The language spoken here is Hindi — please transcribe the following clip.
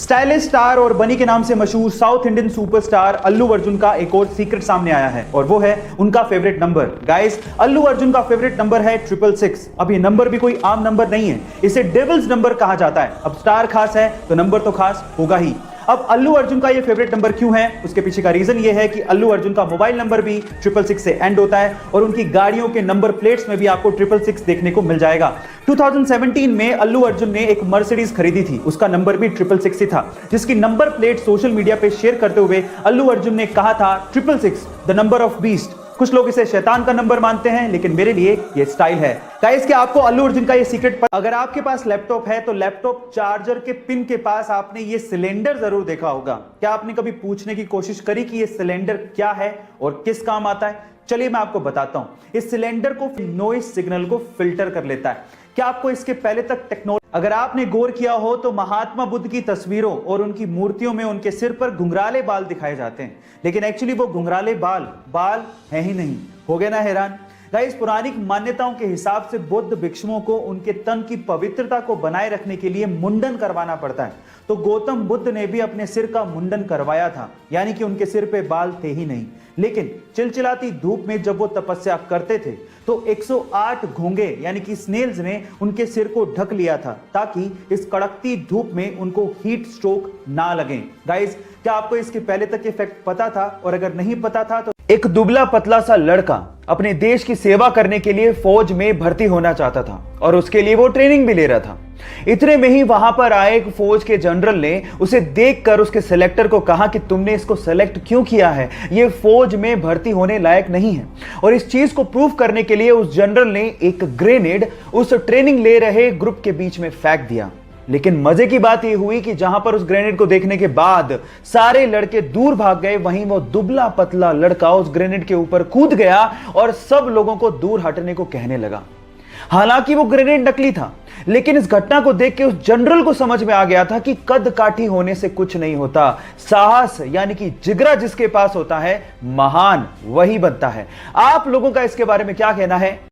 स्टाइलिश स्टार और बनी के नाम से मशहूर south Indian superstar Allu Arjun का एक और सीक्रेट सामने आया है और वो है उनका favourite number. Guys, Allu Arjun का फेवरेट नंबर है 666। अब ये नंबर भी कोई आम नंबर नहीं है, इसे डेविल्स नंबर कहा जाता है। अब स्टार खास है तो नंबर तो खास होगा ही। अब अल्लू अर्जुन का ये फेवरेट नंबर क्यों है, उसके पीछे का रीजन ये है कि अल्लू अर्जुन का मोबाइल नंबर भी 666 से एंड होता है और उनकी गाड़ियों के नंबर प्लेट्स में भी आपको 666 देखने को मिल जाएगा। 2017 में अल्लू अर्जुन ने एक मर्सिडीज खरीदी थी, उसका नंबर भी 666 ही था, जिसकी नंबर प्लेट सोशल मीडिया पे शेयर करते हुए अल्लू अर्जुन ने कहा था 666 द नंबर ऑफ बीस्ट। कुछ लोग इसे शैतान का नंबर मानते हैं, लेकिन मेरे लिए ये स्टाइल है। गाइस, क्या आपको अल्लू अर्जुन का ये सीक्रेट अगर आपके पास लैपटॉप है तो लैपटॉप चार्जर के पिन के पास आपने ये सिलेंडर जरूर देखा होगा। क्या आपने कभी पूछने की कोशिश करी कि ये सिलेंडर क्या है और किस काम आता है? चलिए मैं आपको बताता हूं। इस सिलेंडर को नॉइस सिग्नल को फिल्टर कर लेता है। क्या आपको इसके पहले तक टेक्नोलॉजी अगर आपने गौर किया हो तो महात्मा बुद्ध की तस्वीरों और उनकी मूर्तियों में उनके सिर पर घुंघराले बाल दिखाए जाते हैं, लेकिन एक्चुअली वो घुंघराले बाल है ही नहीं। हो गए ना हैरान? गाइस, पुरानी मान्यताओं के हिसाब से बुद्ध भिक्षुओं को उनके तन की पवित्रता को बनाए रखने के लिए मुंडन करवाना पड़ता है, तो गौतम बुद्ध ने भी अपने सिर का मुंडन करवाया था, यानी कि उनके सिर पे बाल थे ही नहीं। लेकिन चिलचिलाती धूप में जब वो तपस्या करते थे तो 108 घोंगे यानी कि स्नेल्स ने उनके सिर को ढक लिया था ताकि इस कड़कती धूप में उनको हीट स्ट्रोक ना लगे। गाइस, क्या आपको इसके पहले तक ये फैक्ट पता था? और अगर नहीं पता था तो एक दुबला पतला सा लड़का अपने देश की सेवा करने के लिए फौज में भर्ती होना चाहता था और उसके लिए वो ट्रेनिंग भी ले रहा था। इतने में ही वहां पर आए एक फौज के जनरल ने उसे देखकर उसके सिलेक्टर को कहा कि तुमने इसको सेलेक्ट क्यों किया है, ये फौज में भर्ती होने लायक नहीं है। और इस चीज को प्रूव करने के लिए उस जनरल ने एक ग्रेनेड उस ट्रेनिंग ले रहे ग्रुप के बीच में फेंक दिया। लेकिन मजे की बात यह हुई कि जहां पर उस ग्रेनेड को देखने के बाद सारे लड़के दूर भाग गए, वहीं वो दुबला पतला लड़का उस ग्रेनेड के ऊपर कूद गया और सब लोगों को दूर हटने को कहने लगा। हालांकि वो ग्रेनेड नकली था, लेकिन इस घटना को देख के उस जनरल को समझ में आ गया था कि कद काठी होने से कुछ नहीं होता, साहस यानी कि जिगरा जिसके पास होता है, महान वही बनता है। आप लोगों का इसके बारे में क्या कहना है?